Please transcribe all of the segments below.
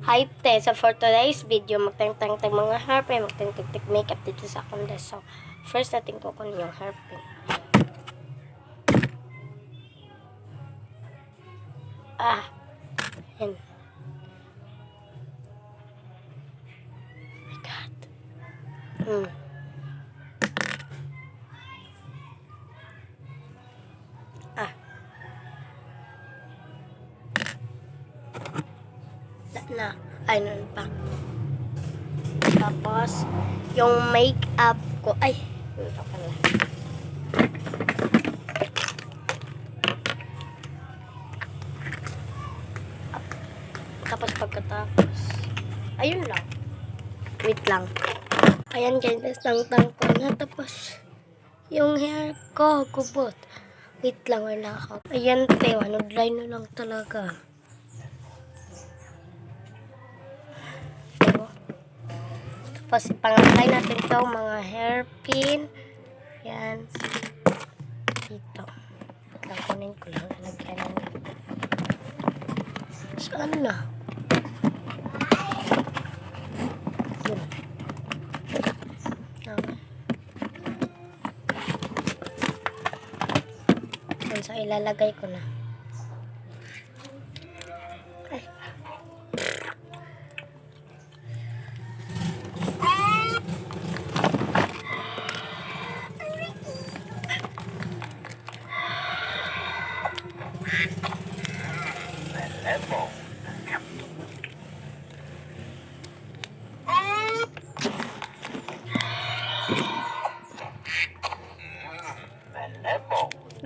Hi te, so for today's video, magtang-tang mga hairpin, magtang-tik makeup dito sa akong desk. So, first natin kukunin yung hairpin. Yan. Oh my God. Ay, nun pa. Tapos, yung makeup ko, ay, yun pa pala. Tapos pagkatapos, ayun lang. Wait lang. Ayan guys, tang-tang ko na. Tapos, yung hair ko, kubot. Wait lang, wala ako. Ayan, te, dry na lang talaga. Tapos, ipangatay natin to mga hairpin. Yan. Dito. Kunin ko lang. Lagyan na. Saan na? Yun. So, ilalagay ko na. Ay.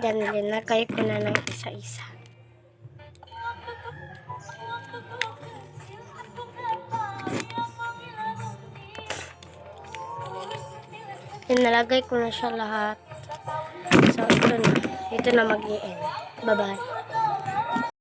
Yan, linagay ko na ng isa-isa. Yan, nalagay ko na siya lahat. So, ito na. Ito na mag-i-end. Bye-bye.